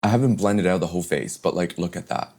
haven't blended out the whole face, but like, look at that.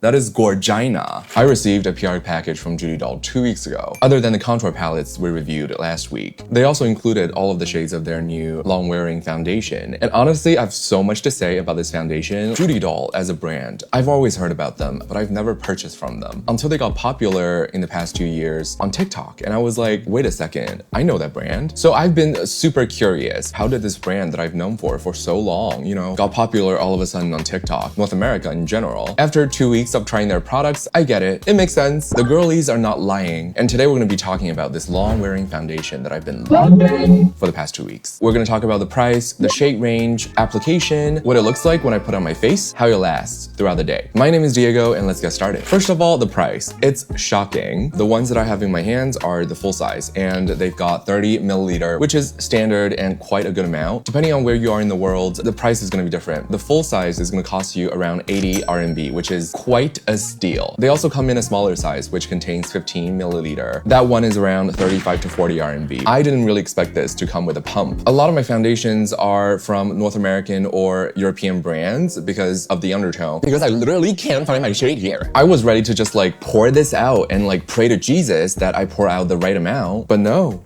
That is Gorgina. I received a PR package from Judy Doll 2 weeks ago. Other than the contour palettes we reviewed last week, they also included all of the shades of their new long-wearing foundation. And honestly, I have so much to say about this foundation. Judy Doll as a brand, I've always heard about them, but I've never purchased from them until they got popular in the past 2 years on TikTok. And I was like, wait a second, I know that brand. So I've been super curious. How did this brand that I've known for so long, got popular all of a sudden on TikTok, North America in general? After 2 weeks of trying their products, I get it. It makes sense. The girlies are not lying. And today we're going to be talking about this long-wearing foundation that I've been loving for the past 2 weeks. We're going to talk about the price, the shade range, application, what it looks like when I put it on my face, how it lasts throughout the day. My name is Diego and let's get started. First of all, the price. It's shocking. The ones that I have in my hands are the full size and they've got 30 milliliter, which is standard and quite a good amount. Depending on where you are in the world, the price is going to be different. The full size is going to cost you around 80 RMB, which is quite a steal. They also come in a smaller size, which contains 15 milliliter. That one is around 35 to 40 RMB. I didn't really expect this to come with a pump. A lot of my foundations are from North American or European brands because of the undertone. Because I literally can't find my shade here. I was ready to just like pour this out and like pray to Jesus that I pour out the right amount, but no.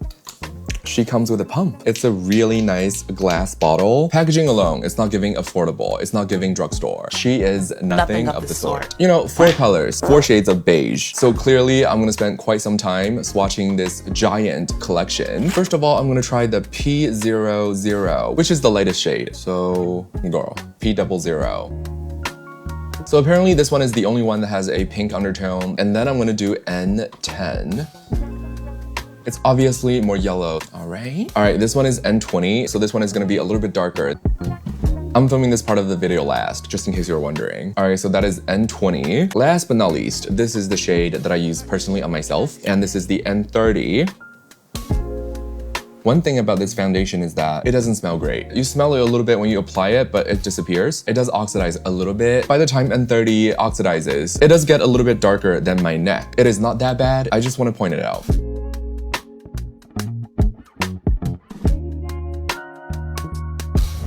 She comes with a pump. It's a really nice glass bottle. Packaging alone, it's not giving affordable. It's not giving drugstore. She is nothing of the sort. 4 colors, 4 shades of beige. So clearly, I'm gonna spend quite some time swatching this giant collection. First of all, I'm gonna try the P00, which is the lightest shade. So, girl, P00. So apparently this one is the only one that has a pink undertone. And then I'm gonna do N10. It's obviously more yellow. All right, this one is N20, so this one is gonna be a little bit darker. I'm filming this part of the video last, just in case you're wondering. All right, so that is N20. Last but not least, this is the shade that I use personally on myself, and this is the N30. One thing about this foundation is that it doesn't smell great. You smell it a little bit when you apply it, but it disappears. It does oxidize a little bit. By the time N30 oxidizes, it does get a little bit darker than my neck. It is not that bad. I just want to point it out.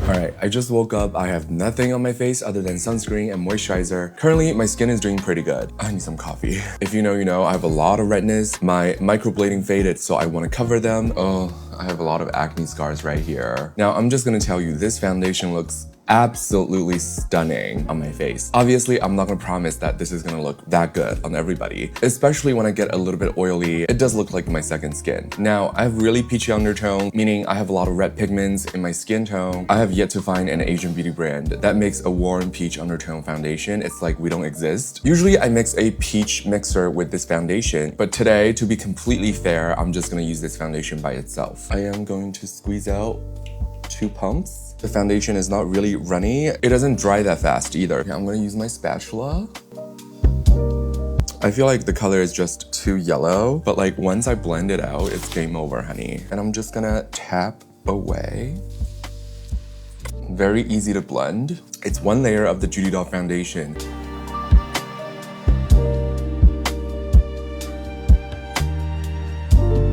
Alright, I just woke up. I have nothing on my face other than sunscreen and moisturizer. Currently, my skin is doing pretty good. I need some coffee. If you know, you know. I have a lot of redness. My microblading faded, so I want to cover them. Oh, I have a lot of acne scars right here. Now, I'm just gonna tell you, this foundation looks absolutely stunning on my face. Obviously, I'm not gonna promise that this is gonna look that good on everybody, especially when I get a little bit oily. It does look like my second skin. Now, I have really peachy undertone, meaning I have a lot of red pigments in my skin tone. I have yet to find an Asian beauty brand that makes a warm peach undertone foundation. It's like we don't exist. Usually, I mix a peach mixer with this foundation, but today, to be completely fair, I'm just gonna use this foundation by itself. I am going to squeeze out 2 pumps. The foundation is not really runny. It doesn't dry that fast either. Okay, I'm gonna use my spatula. I feel like the color is just too yellow, but like once I blend it out, it's game over, honey. And I'm just gonna tap away. Very easy to blend. It's 1 layer of the Judy Doll foundation.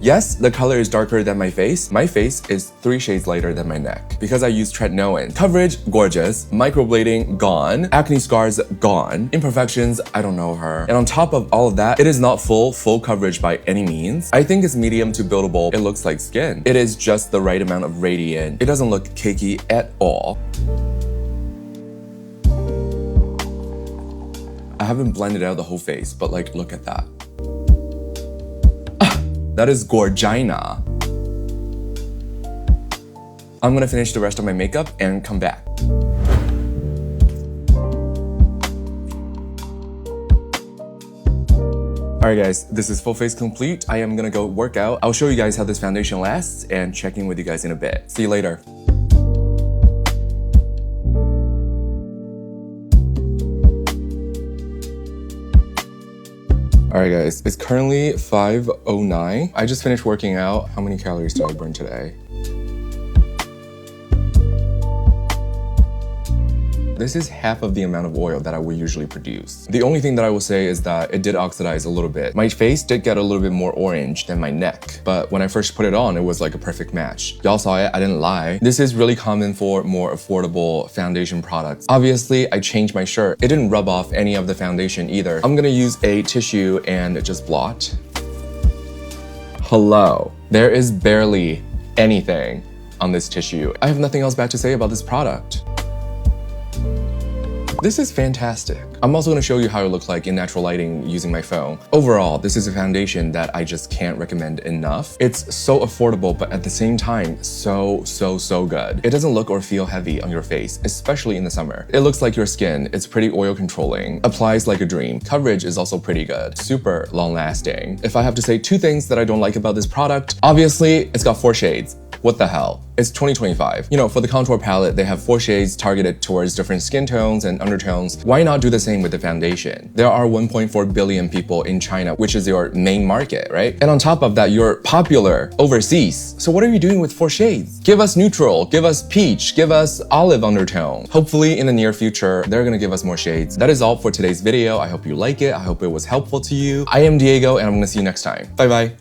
Yes, the color is darker than my face. My face is 3 shades lighter than my neck because I use tretinoin. Coverage, gorgeous. Microblading, gone. Acne scars, gone. Imperfections, I don't know her. And on top of all of that, it is not full coverage by any means. I think it's medium to buildable. It looks like skin. It is just the right amount of radiant. It doesn't look cakey at all. I haven't blended out the whole face, but like, look at that. That is Gorgina. I'm gonna finish the rest of my makeup and come back. Alright guys, this is full face complete. I am gonna go work out. I'll show you guys how this foundation lasts and check in with you guys in a bit. See you later. Alright guys, it's currently 5:09. I just finished working out. How many calories did I burn today? This is half of the amount of oil that I would usually produce. The only thing that I will say is that it did oxidize a little bit. My face did get a little bit more orange than my neck, but when I first put it on, it was like a perfect match. Y'all saw it, I didn't lie. This is really common for more affordable foundation products. Obviously, I changed my shirt. It didn't rub off any of the foundation either. I'm gonna use a tissue and just blot. Hello. There is barely anything on this tissue. I have nothing else bad to say about this product. This is fantastic. I'm also going to show you how it looks like in natural lighting using my phone. Overall, this is a foundation that I just can't recommend enough. It's so affordable, but at the same time, so good. It doesn't look or feel heavy on your face, especially in the summer. It looks like your skin. It's pretty oil controlling. Applies like a dream. Coverage is also pretty good. Super long lasting. If I have to say 2 things that I don't like about this product, obviously, it's got 4 shades. What the hell? It's 2025. You know, for the contour palette, they have 4 shades targeted towards different skin tones and undertones. Why not do the same with the foundation? There are 1.4 billion people in China, which is your main market, right? And on top of that, you're popular overseas. So what are you doing with 4 shades? Give us neutral, give us peach, give us olive undertone. Hopefully in the near future, they're gonna give us more shades. That is all for today's video. I hope you like it. I hope it was helpful to you. I am Diego, and I'm gonna see you next time. Bye bye.